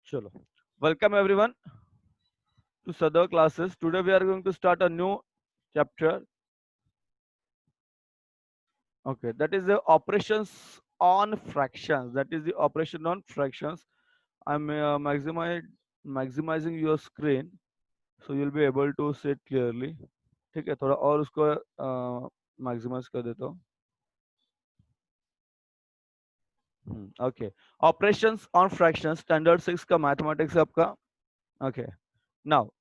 Chalo. Welcome everyone to Sadar classes. Today we are going to start a new chapter. Okay, that is the operations on fractions. That is the operation on fractions. I'm maximizing your screen so you'll be able to see it clearly. ठीक है थोड़ा और उसको maximise कर देता हूँ. Okay, operations on fractions standard 6 का mathematics आपका. Okay, now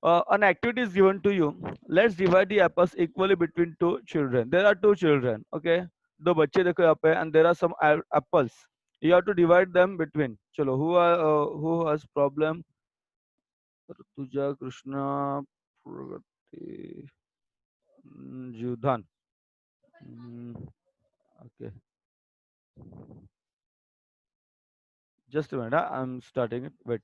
an activity is given to you. Let's divide the apples equally between two children. There are two children. Okay, दो बच्चे देखो यहाँ पे and there are some apples. You have to divide them between. चलो who has problem? Rutuja, Krishna, Pragati, जुधान. Okay, just a minute. I'm starting it. Wait.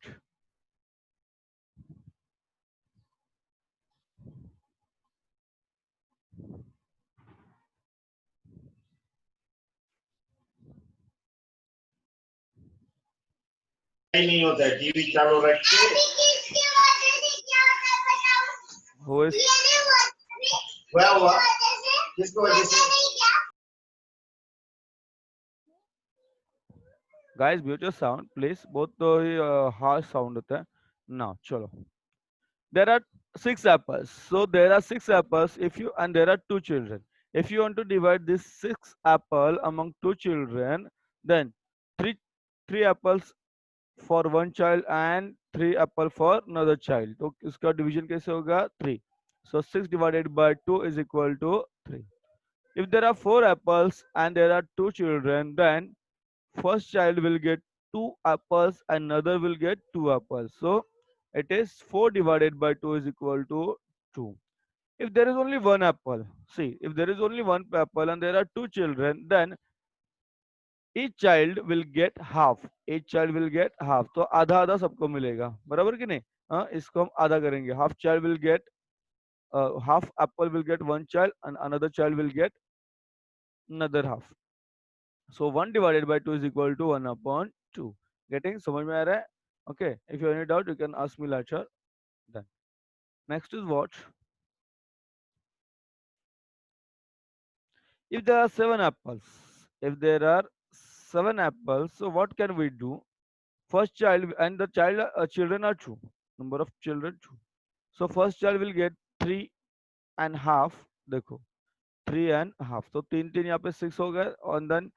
नहीं होता है TV चालू रख के Who is? हुआ किसको वजह से Guys, mute your sound, please. Both तो ही harsh sound होता है. Now, चलो. There are six apples. So there are six apples. If you and there are two children. If you want to divide this six apple among two children, then three three apples for one child and three apple for another child. तो इसका division कैसे होगा? 3. So 6 divided by 2 is equal to 3. If there are four apples and there are two children, then first child will get two apples, another will get two apples. So it is 4 divided by 2 is equal to 2. If there is only one apple, see, if there is only one apple and there are two children, then each child will get half. Each child will get half. तो आधा आधा सबको मिलेगा, बराबर कि नहीं? हाँ, इसको हम आधा करेंगे. Half child will get half apple will get one child and another child will get another half. So 1 divided by 2 is equal to 1 upon 2. Getting समझ में आ रहा है? Okay. If you have any doubt, you can ask me later. Then next is what? If there are seven apples, if there are seven apples, so what can we do? First child and the children are two. Number of children two. So first child will get 3.5. देखो 3.5. So तीन तीन यहाँ पे 6 हो गए and then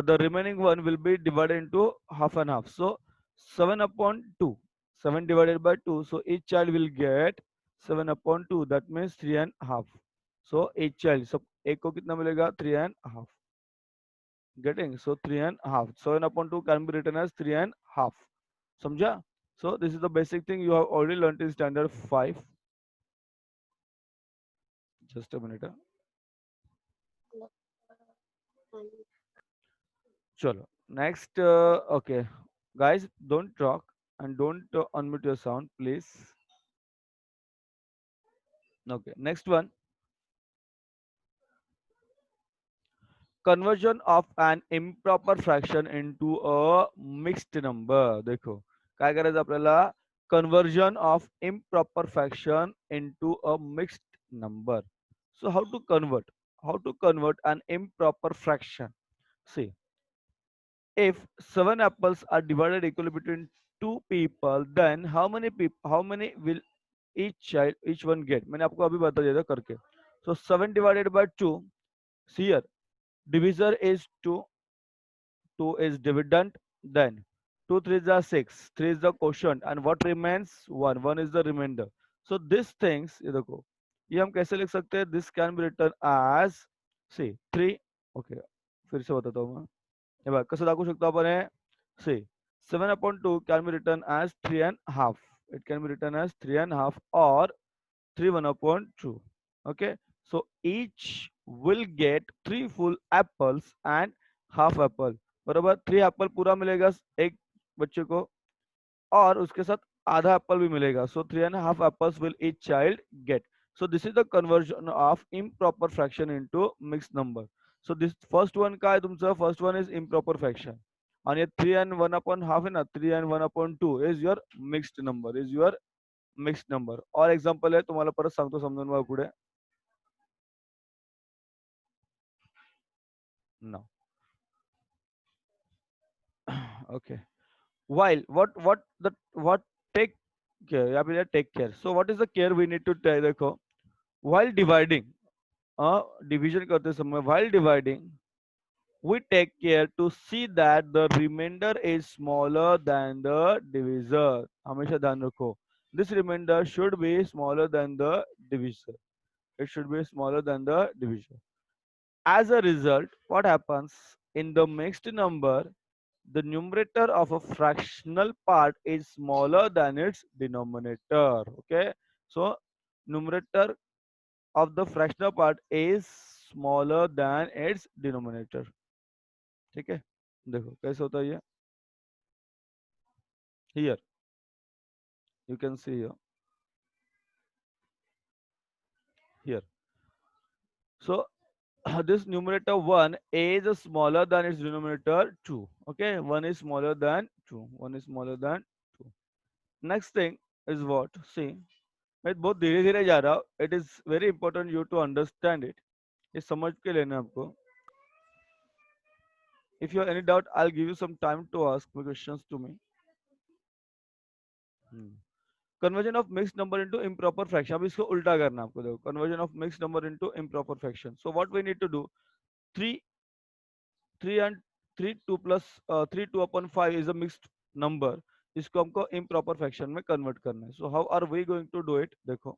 the remaining one will be divided into half and half. So 7 upon 2. 7 divided by 2. So each child will get 7 upon 2. That means 3.5. So each child. So एक को कितना मिलेगा? 3.5. Getting? So 3.5. 7 upon 2 can be written as 3.5. समझा? So this is the basic thing you have already learned in standard 5. Just a minute. Chalo. Next, okay. Guys, don't talk and don't unmute your sound, please. Okay. Next one. Conversion of an improper fraction into a mixed number. देखो काय करायचं आपल्याला conversion of improper fraction into a mixed number. So how to convert? How to convert an improper fraction? See, if 7 apples are divided equally between two people, then how many will each one get? मैंने आपको अभी बता दिया था करके. So 7 divided by 2. See here, divisor is 2, 2 is dividend, then 2 3s are 6, 3 is the quotient, and what remains? 1, 1 is the remainder. So these things, ये देखो, ये हम कैसे लिख सकते हैं? This can be written as, see, 3, okay, फिर से बताता हूँ मैं. हे बघ कसं दाखवू शकतो आपण हे? See, 7 upon 2 can be written as 3.5. It can be written as 3.5 or 3 1 upon 2. Okay, so each will get 3 full apples and half apple. बराबर 3 एप्पल पूरा मिलेगा एक बच्चे को और उसके साथ आधा एप्पल भी मिलेगा. So 3.5 apples will each child get. So this is the conversion of improper fraction into mixed number. So this first one का है तुमचा? First one is improper fraction. आणि ये 3 and 1 upon half आहे ना, 3 and 1 upon 2 is your mixed number, is your mixed number. और example आहे, तुम्हाला परत सांगतो समजून बघा पुढे. नाव okay. While what take care, या फिर take care. So what is the care we need to take? देखो, while dividing, division करते समय, while dividing, we take care to see that the remainder is smaller than the divisor. हमेशा ध्यान रखो. This remainder should be smaller than the divisor. It should be smaller than the divisor. As a result, what happens in the mixed number? The numerator of a fractional part is smaller than its denominator. Okay, so numerator of the fractional part is smaller than its denominator. ठीक है, देखो कैसे होता है ये. Here you can see here. So this numerator 1 is smaller than its denominator 2. Okay, 1 is smaller than 2. 1 is smaller than 2. Next thing is what? See, मैं बहुत धीरे धीरे जा रहा हूँ. It is very important you to understand it. ये समझ के लेना आपको. If you have any doubt, I'll give you some time to ask my questions to me. Conversion of mixed number into improper fraction. अब इसको उल्टा करना आपको. देखो, conversion of mixed number into improper fraction. So what we need to do? 3 3 and 3 2 plus 3 2 upon 5 is a mixed number. इसको हमको improper fraction में convert करना है. So how are we going to do it? देखो,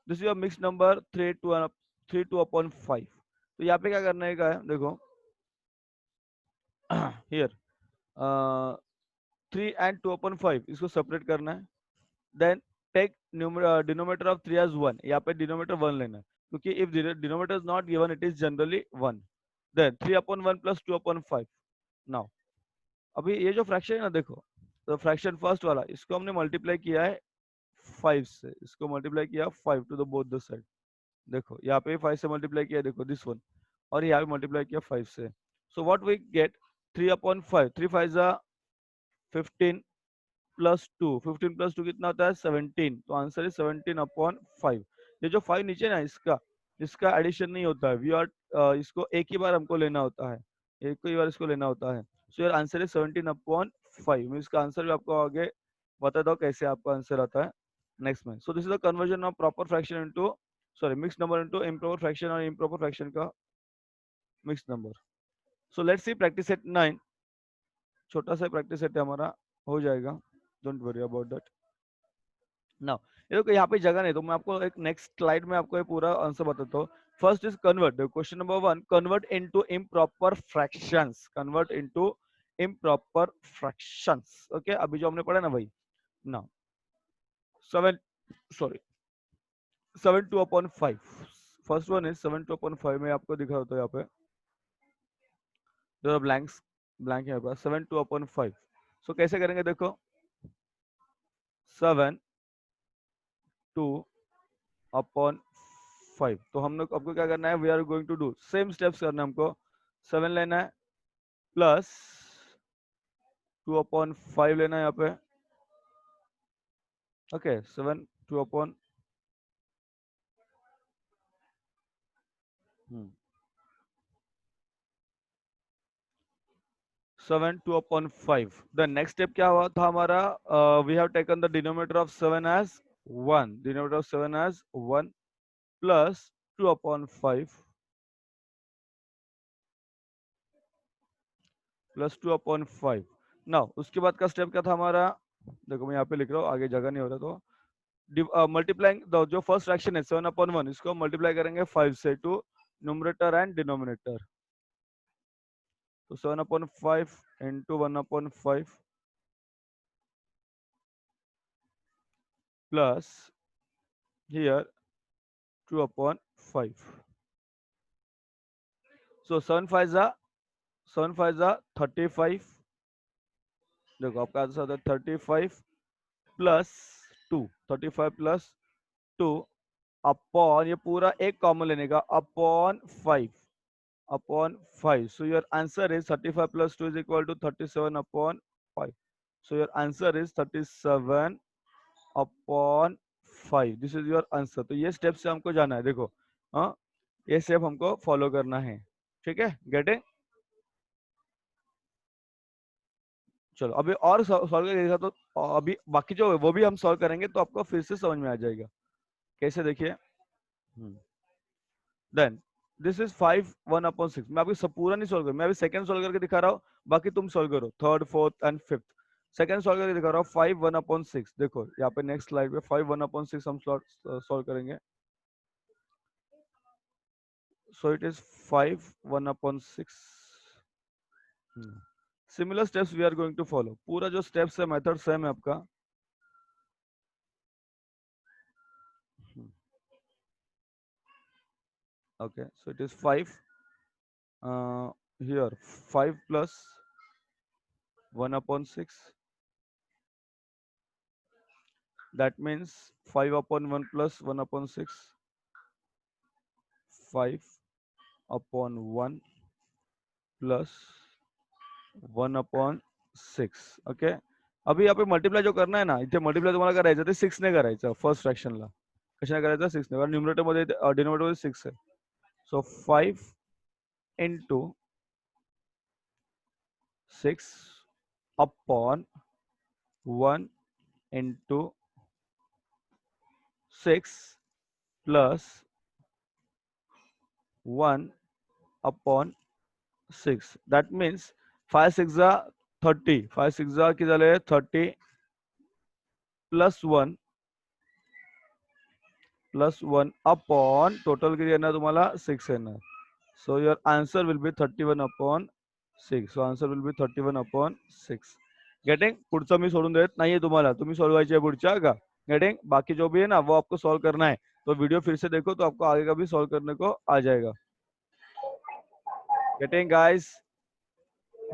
this is a mixed number 3 2 upon 5. तो यहाँ पे क्या करने का है? देखो, here 3 and 2 upon 5 इसको separate करना है. Then take denominator of 3 as 1. यहाँ पे denominator 1 लेना है, क्योंकि if the denominator is not given, it is generally 1. Then 3 upon 1 plus 2 upon 5. Now अभी ये जो फ्रैक्शन है ना, देखो, तो फ्रैक्शन फर्स्ट वाला इसको हमने मल्टीप्लाई किया है 5 से, इसको मल्टीप्लाई किया 5 to the both the side. देखो यहाँ पे 5 से मल्टीप्लाई किया, देखो दिस वन, और यहाँ पे मल्टीप्लाई किया 5 से. So what we get? 3 upon 5, 3 5 जा 15 प्लस 2, 15 प्लस 2 कितना होता है? 17. तो आंसर है 17 upon 5. ये जो 5 नीचे ना, इसका इसका एडिशन नहीं होता है. वी आर इसको एक ही बार हमको लेना होता है, एक ही बार इसको लेना होता है. सो योर आंसर है 17 upon 5. मैं इसका आंसर भी आपको आगे बता दो कैसे आपका आंसर आता है नेक्स्ट में. सो this is the conversion of proper fraction into, sorry, mix number into improper fraction, और इम्प्रॉपर फ्रैक्शन का mix number. So let's see practice set 9. छोटा सा प्रैक्टिस सेट है हमारा, हो जाएगा, don't worry about that. Now ये देखो, यहाँ पे जगह नहीं, तो मैं आपको एक नेक्स्ट स्लाइड में आपको ये पूरा आंसर बताता हूँ. First is convert. Question number 1, convert into improper fractions. Convert into improper fractions. Okay, अभी जो हमने पढ़ा ना भाई. Now 7, sorry, 7 2 upon 5. First one is 7 2 upon 5. मैं आपको दिखा होता है यहाँ पे, जो ब्लैंक्स ब्लैंक है यहाँ पर. 7 2 upon 5. सो कैसे करेंगे? देखो, 7 2 upon 5. तो हम लोग आपको क्या करना है? We are going to do same steps करना है हमको. 7 लेना है प्लस 2 upon 5 लेना है यहाँ पे. Okay, 7 2 upon 7 2 upon 5. The next step क्या हुआ था हमारा? We have taken the denominator of 7 as 1. Denominator of 7 as 1 plus 2 upon 5 plus 2 upon 5. Now उसके बाद का स्टेप क्या था हमारा? देखो मैं यहाँ पे लिख रहा हूँ, आगे जगह नहीं हो रहा, तो मल्टीप्लाइंग जो फर्स्ट फ्रैक्शन है 7 upon 1, इसको मल्टीप्लाई करेंगे 5 से टू न्यूमरेटर एंड डिनोमिनेटर. तो 7 upon 5 into 1 upon 5 plus here 2 upon 5. So 7 5 जा 35. देखो आपका आंसर आता है 35 प्लस 2. 35 प्लस 2 अपॉन, ये पूरा एक कॉमन लेने का, upon 5. upon 5. So your answer is 35 plus 2 is equal to 37 upon 5. So your answer is 37 upon 5. This is your answer. तो ये स्टेप से हमको जाना है. देखो, हाँ, ये स्टेप हमको फॉलो करना है. ठीक है, गेट इट. चलो अभी और सॉल्व करके देखा तो अभी बाकी जो है वो भी हम सॉल्व करेंगे तो आपको फिर से समझ में आ जाएगा. कैसे देखिए. Then this is 5 1/6. मैं अभी सब पूरा नहीं सॉल्व कर, मैं अभी सेकंड सॉल्व करके दिखा रहा हूँ. बाकी तुम सॉल्व करो third fourth and fifth. Second solve करके दिखा रहा हूँ. 5 1/6. देखो यहाँ पे नेक्स्ट स्लाइड पे 5 1/6 हम सॉल्व करेंगे. So it is 5 1/6. Similar steps we are going to follow. पूरा जो steps है मेथड सेम है आपका. Okay, so it is 5 here 5 plus 1/6. That means 5/1 plus 1/6. 5/1 plus 1/6. Okay. अभी यहाँ पे मल्टीप्लाई जो करना है ना, इथे मल्टीप्लाई तुम्हाला करायचं ते 6 ने करायचं फर्स्ट फ्रॅक्शनला. कशाने करायचं? 6 ने. कारण न्यूमरेटर मध्ये डिनोमिनेटर मध्ये 6 आहे. सो 5 into 6 upon 1 into 6 plus 1 upon 6. That means 5 6 are 30. 5 6 are किती झाले? 30 plus 1 upon total किती येणार तुम्हाला? 6 येणार. So your answer will be 31/6. So answer will be 31/6. Getting. पुढचं मी सोडून देत नाहीये तुम्हाला, तुम्ही सोडवायचे आहे पुढच्या का. गेटिंग. बाकी जो भी है ना वो आपको सॉल्व करना है. तो वीडियो फिर से देखो तो आपको आगे का भी सॉल्व करने को आ जाएगा. Getting guys.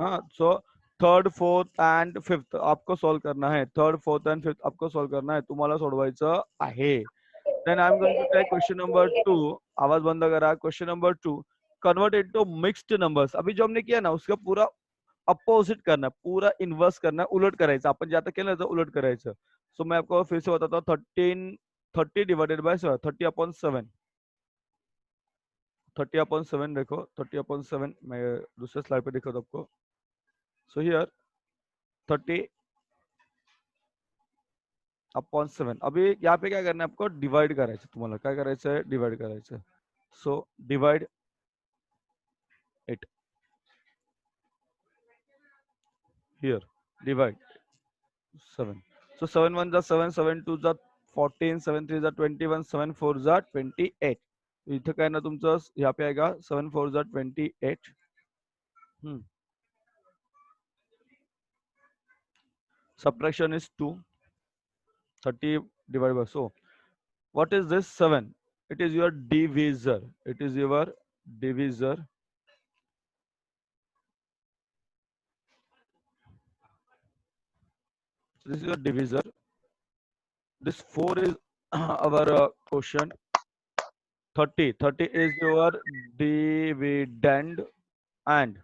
हाँ, so third fourth and fifth आपको सॉल्व करना है. थर्ड फोर्थ एंड फिफ्थ आपको सॉल्व करना है. तुम्हाला सोडवायचं आहे. Then I am going to take question number 2. आवाज बंद करा. Question number 2. Convert into mixed numbers. अभी जो हमने किया ना उसका पूरा अपोजिट करना है, पूरा इन्वर्स करना है, उलट करायचं. आपण जे आता केलं तर उलट करायचं. सो मैं आपको फिर से बताता हूँ. 30 डिवाइडेड बाय 30/7. 30/7 देखो. 30/7 मैं दूसरे स्लाइड पे देखो तो आपको. So here 30/7. अभी यहाँ पे क्या करना है आपको? डिवाइड करायचं. तुम्हाला काय करायचं आहे? डिवाइड करायचं. So divide it here. Divide 7. So 7 1 is 7, 7 2 is 14, 7 3 is 21, 7 4 is 28. इथे काय ना तुमचं यहाँ पे आएगा 7 4 is 28. Subtraction is 2. 30 divided by. So what is this? 7. It is your divisor. It is your divisor. This is your divisor. This 4 is our quotient. 30 is your dividend and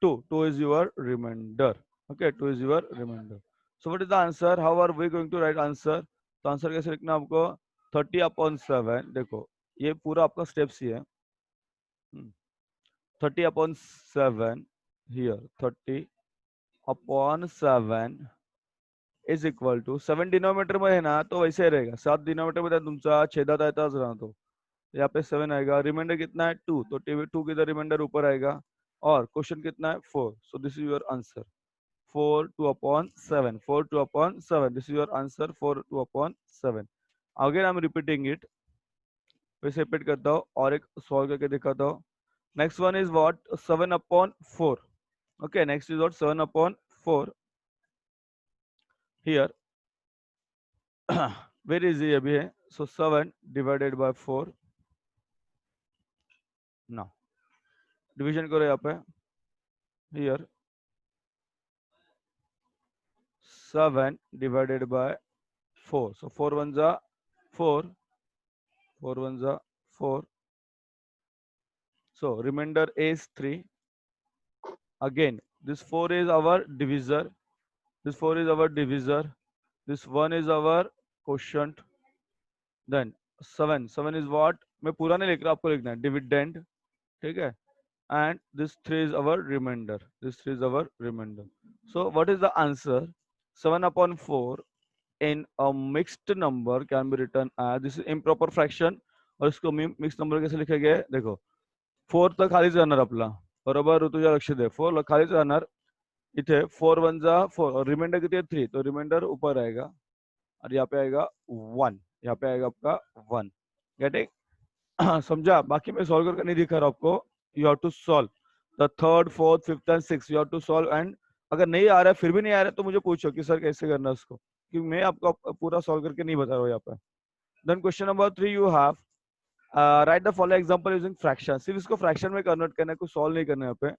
2 is your remainder. Okay, 2 is your remainder. So what is the answer? How are we going to write answer? तो answer कैसे लिखना आपको? 30/7. देखो ये पूरा आपका steps ही है. 30/7 here. 30/7 is equal to 7 denominator में है ना तो वैसे रहेगा. 7 डिनोमिनेटर में तुमचा छेदात आहे तच राहतो. यहाँ पे 7 आएगा. रिमाइंडर कितना है? 2. तो 2 किधर रिमाइंडर ऊपर आएगा. और क्वेश्चन कितना है? 4. सो this is your answer. 4 2/7. 4 2/7. This is your answer. 4 2/7. Again I'm repeating it. फिर से रिपीट करता हूँ और एक सॉल्व करके दिखाता हूँ. Next one is what? 7/4. Okay, next is what? 7/4. Here where is अभी है. So 7 divided by 4. ना डिवीजन करो यहाँ पे. Here 7 divided by 4. So 4 1s are 4. 4 1s are 4. So remainder is 3. Again, this 4 is our divisor. This 4 is our divisor. This 1 is our quotient. Then 7. 7 is what? मैं पूरा नहीं लिख रहा, आपको लिखना है डिविडेंड. ठीक है. And this 3 is our remainder. This 3 is our remainder. So what is the answer? 7 upon 4 in a mixed number can be written as, this is improper fraction. और इसको मिक्स नंबर कैसे लिखेंगे? देखो 4 तर खालीच राहणार आपला, बरोबर. ऋतुजा लक्ष दे. 4 खालीच राहणार. इथे 4 1 जा 4 और रिमाइंडर किती है 3, तो रिमाइंडर ऊपर आएगा और यहाँ पे आएगा 1, यहाँ पे आएगा आपका 1. गेटिंग? समझा? बाकी मैं सॉल्व करके नहीं दिखा रहा आपको. You have to solve the third fourth fifth and six. You have to solve. And अगर नहीं आ रहा है, फिर भी नहीं आ रहा है, तो मुझे पूछो कि सर कैसे करना है उसको, क्योंकि मैं आपको पूरा सॉल्व करके नहीं बता रहा हूँ यहाँ पे. Then question number 3 you have write the following example using fraction. सिर्फ इसको फ्रैक्शन में कन्वर्ट करना है, कुछ सॉल्व नहीं करना है यहाँ पे.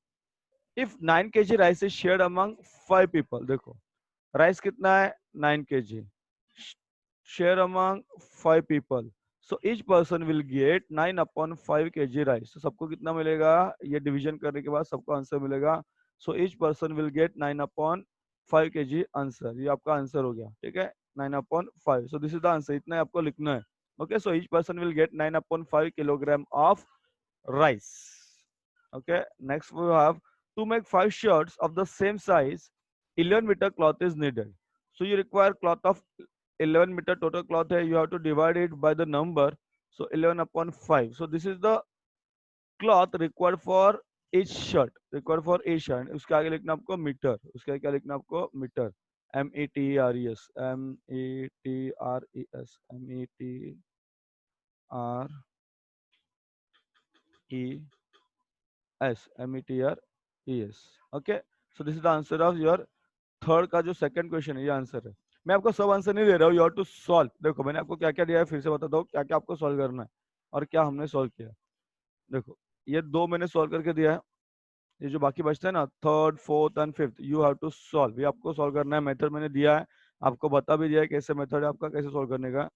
If 9 kg rice is shared among 5 people. देखो राइस कितना है? 9 kg. Share among 5 people. So each person will get 9 upon 5 kg rice. So सबको कितना मिलेगा? ये डिवीजन करने के बाद सबको आंसर मिलेगा. So each person will get 9 upon 5 kg answer. ये आपका आंसर हो गया. ठीक है, 9 upon 5. So this is the answer. इतना ही आपको लिखना है. Okay, so each person will get 9 upon 5 kilogram of rice. Okay, next we have to make 5 shirts of the same size. 11 meter cloth is needed. So you require cloth of 11 meter total cloth है, you have to divide it by the number. So 11 upon 5. So this is the cloth required for each shirt. Required for each shirt. उसके आगे लिखना आपको metre. उसके आगे क्या लिखना आपको? Metre. METRES. METRES. METRES. METRES. Okay. So this is the answer of your third का जो सेकंड क्वेश्चन है, ये आंसर है. मैं आपको सब आंसर नहीं दे रहा हूँ. You have to solve. देखो मैंने आपको क्या क्या दिया है, फिर से बताता हूँ क्या क्या आपको सॉल्व करना है और क्या हमने सॉल्व किया. देखो ये 2 मैंने सॉल्व करके दिया है. ये जो बाकी बचता है ना, third fourth and fifth, you have to solve. ये आपको सॉल्व करना है. मेथड मैंने दिया है, आपको बता भी दिया है कैसे मेथड है आपका, कैसे सॉल्व करने का.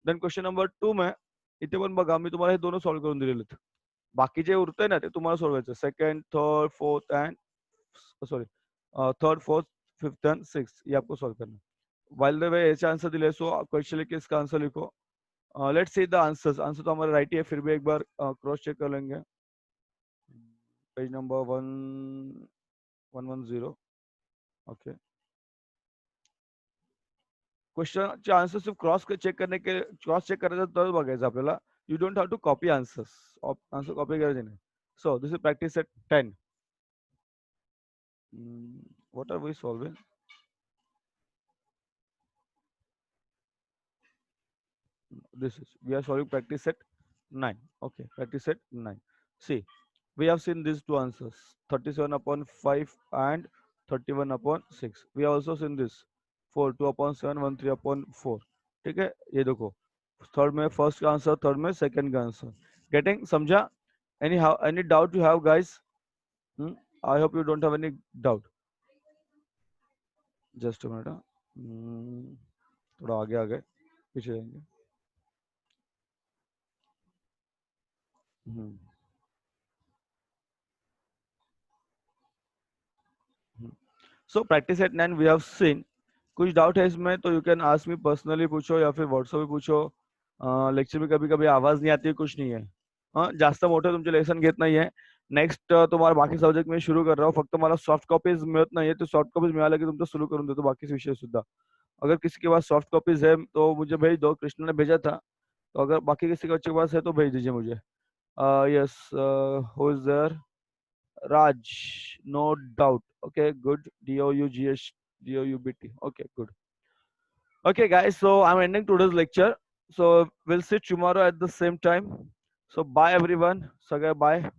देन क्वेश्चन नंबर 2 में इथे पण बघा, मी तुम्हाला हे दोनों सॉल्व करून दिलेले आहेत. बाकी जे उरतंय ना ते तुम्हाला सोडवायचं. Second third fourth and sorry third fourth fifth and six, ये आपको सॉल्व करना है. वाइल द वे ऐसे आंसर दिले, सो क्वेश्चन लिख के इसका आंसर लिखो. Let's see the answers. Answer तो हमारा राइट ही है, फिर भी एक बार क्रॉस चेक कर लेंगे. Page number 110. ओके, क्वेश्चनचे आंसर सिर्फ क्रॉस चेक करने के, क्रॉस चेक करायचं तर बघायचं आपल्याला. You don't have to copy answers. Answer copy करायचे नाही. So this is practice at 10. What are we solving? This is, we are solving practice set 9. Okay, practice set 9. See, we have seen these two answers, 37 upon 5 and 31 upon 6. We have also seen this 4 2 upon 7 1 3 upon 4. ठीक है, ये देखो third में first का answer, third में second का answer. Getting? समझा? any doubt you have guys? I hope you don't have any doubt. Just a minute. थोड़ा आगे आ गए, पीछे जाएंगे. So practice at 9 we have seen. कुछ डाउट है इसमें तो you can ask me personally, पूछो या फिर व्हाट्सएप पे पूछो. लेक्चर में कभी कभी आवाज नहीं आती, कुछ नहीं है. जास्त मोठं तुमचे लेसन घेत नाहीये. नेक्स्ट तुम्हाला बाकी सब्जेक्ट मी सुरू कर रहा हूँ. फक्त मला सॉफ्ट कॉपीज मिळत नाहीये, तो सॉफ्ट कॉपीज मिळाल्या की तुमचं सुरू करून देतो बाकी विषय सुद्धा. अगर किसी के पास सॉफ्ट कॉपीज है तो मुझे भेज दो. कृष्ण ने भेजा था, तो अगर बाकी किसी के बच्चे के पास है तो भेज दीजिए मुझे. Yes, who is there? Raj, no doubt. Okay, good. DOUGBT. Okay, good. Okay, guys. So I'm ending today's lecture. So we'll see tomorrow at the same time. So bye, everyone. Saga, bye.